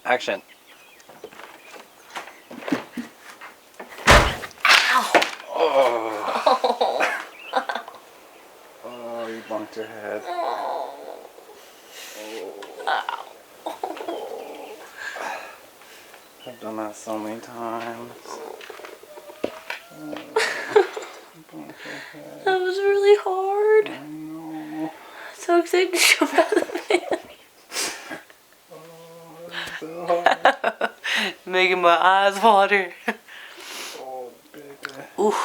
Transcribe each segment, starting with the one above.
Action. Ow. Oh. Oh, you bumped your head. Oh. Ow. I've done that so many times. That was really hard. I know. So excited to jump out of the van. Oh, it's so hard. Making my eyes water. Oh, baby. Ooh.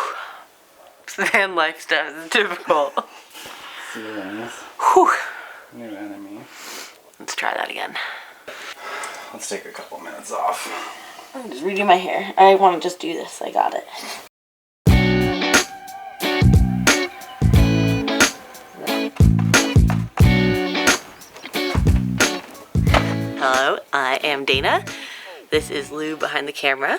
Van life stuff is difficult. Ceilings. Whew. New enemy. Let's try that again. Let's take a couple minutes off. I'm just redoing my hair. I want to just do this. I got it. Hello, I am Dana. This is Lou behind the camera.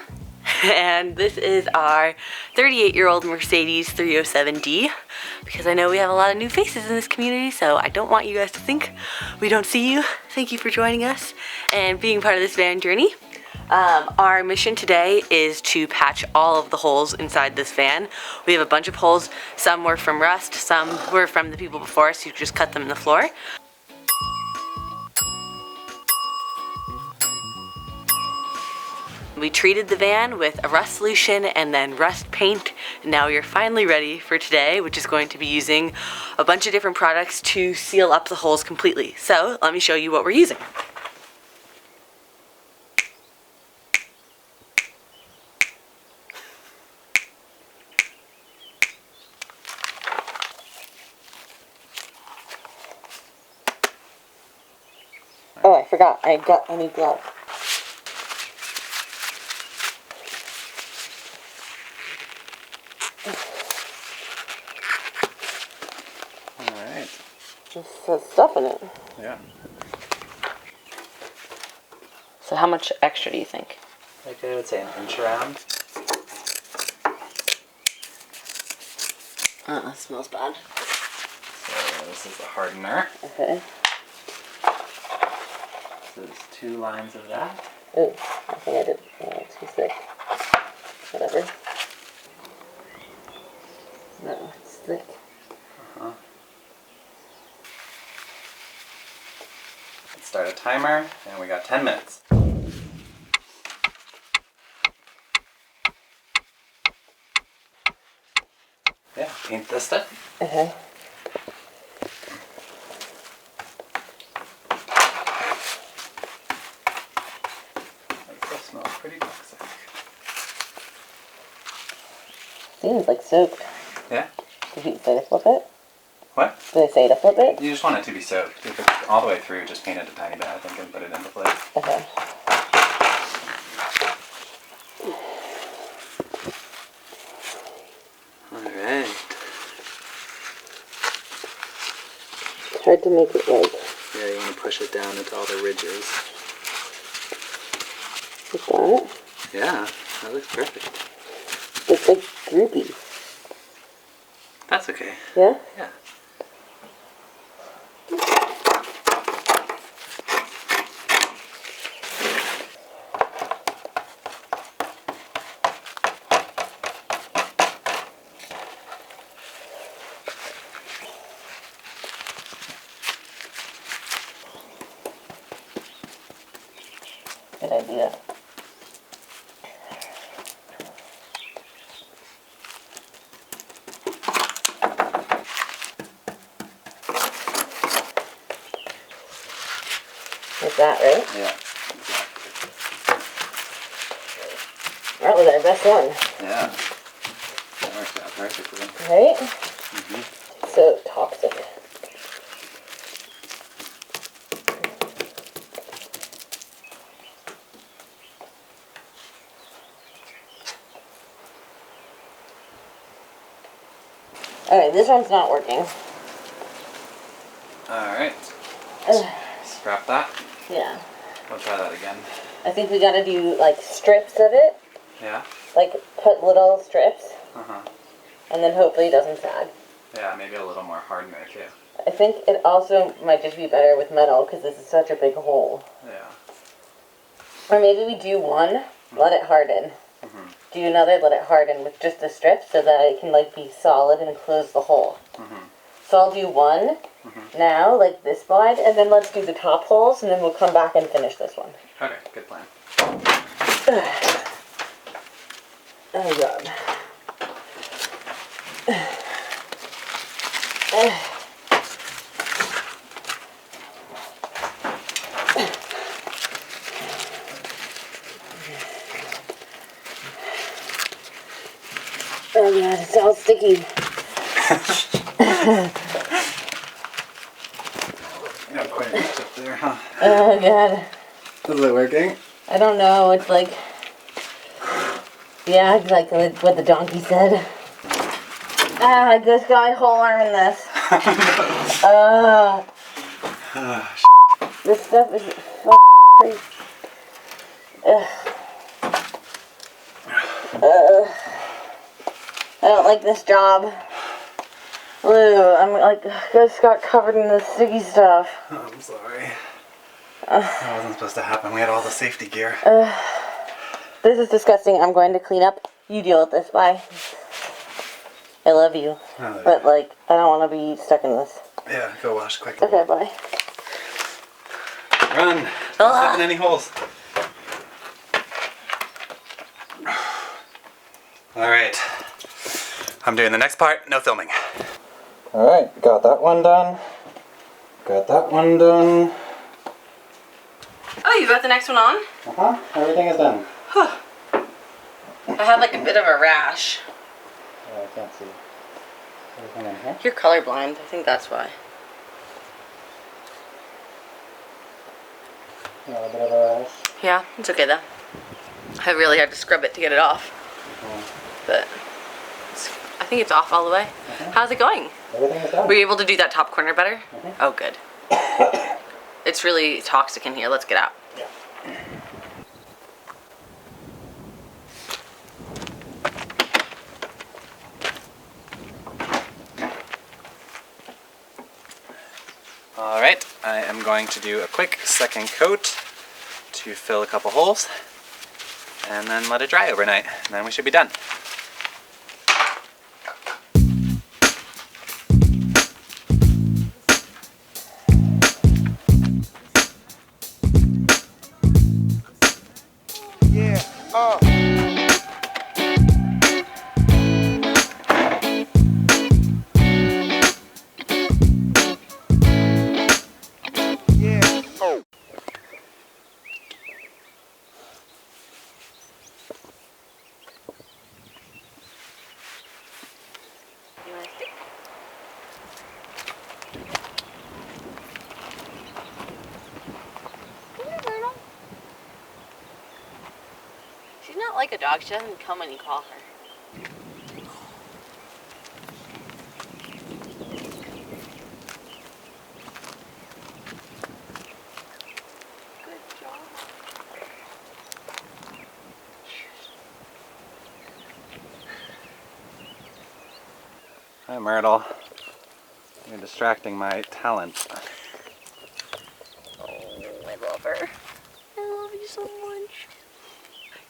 And this is our 38-year-old Mercedes 307D, because I know we have a lot of new faces in this community, so I don't want you guys to think we don't see you. Thank you for joining us and being part of this van journey. Our mission today is to patch all of the holes inside this van. We have a bunch of holes. Some were from rust, some were from the people before us who just cut them in the floor. We treated the van with a rust solution and then rust paint, and now we are finally ready for today, which is going to be using a bunch of different products to seal up the holes completely. So let me show you what we're using. Oh, I forgot, I need gloves. Alright. Just says stuff in it. Yeah. So how much extra do you think? Like I would say an inch around. Oh, that smells bad. So this is the hardener. Okay. So there's 2 lines of that. Ooh, I think I did too thick. Whatever. No, it's thick. Uh-huh. Let's start a timer, and we got 10 minutes. Yeah, paint this stuff. Okay. That smells pretty toxic. Seems like soaked. Yeah? Did you say to flip it? What? Did I say to flip it? You just want it to be soaked. If it's all the way through, just paint it a tiny bit, I think, and put it into place. Okay. Alright. Tried to make it like Yeah, you want to push it down into all the ridges. that. Yeah, that looks perfect. It's like droopy. That's okay. Yeah? Yeah. Good idea. Like that, right? Yeah. That was our best one. Yeah. That worked out perfectly. Right? Mm-hmm. So toxic. Alright, this one's not working. Alright. Ugh. Scrap that. Yeah. We'll try that again. I think we gotta do like strips of it. Yeah? Like put little strips. Uh-huh. And then hopefully it doesn't sag. Yeah, maybe a little more hardener too. I think it also might just be better with metal because this is such a big hole. Yeah. Or maybe we do one, let it harden. Do another, let it harden with just the strips so that it can like be solid and close the hole. So I'll do one now, like this wide, and then let's do the top holes, and then we'll come back and finish this one. Okay, good plan. Oh god. Oh god, it's all sticky. Got quite a mix up there, huh? Oh god. Is it working? I don't know, it's like... Yeah, it's like what the donkey said. Ah, I just got my whole arm in this. This stuff is crazy. I don't like this job. Lou, I'm like, just got covered in this sticky stuff. Oh, I'm sorry. That wasn't supposed to happen. We had all the safety gear. This is disgusting. I'm going to clean up. You deal with this. Bye. I love you. Oh, But, like, I don't want to be stuck in this. yeah, go wash quickly. Okay, bye. Run! Don't step in any holes. Alright. I'm doing the next part, no filming. Alright, got that one done. Got that one done. Oh, you got the next one on? Uh-huh, everything is done. I have, like, a bit of a rash. Yeah, I can't see. Everything in here? You're colorblind. I think that's why. Yeah, a bit of a rash. Yeah, it's okay, though. I really had to scrub it to get it off. But I think it's off all the way. How's it going? Everything is done. Were you able to do that top corner better? Oh, good. It's really toxic in here. Let's get out. Yeah. Alright, I am going to do a quick second coat to fill a couple holes and then let it dry overnight, and then we should be done. She's not like a dog. She doesn't come when you call her. Good job. Hi, Myrtle. You're distracting my talent. Oh, I love her. I love you so much.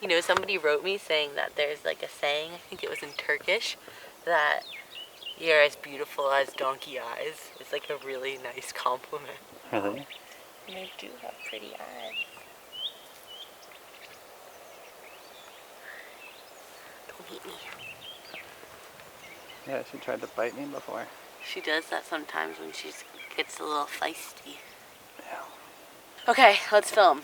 You know, somebody wrote me saying that there's like a saying, I think it was in Turkish, that you're as beautiful as donkey eyes. It's like a really nice compliment. Really? And they do have pretty eyes. Don't eat me. Yeah, she tried to bite me before. She does that sometimes when she gets a little feisty. Yeah. Okay, let's film.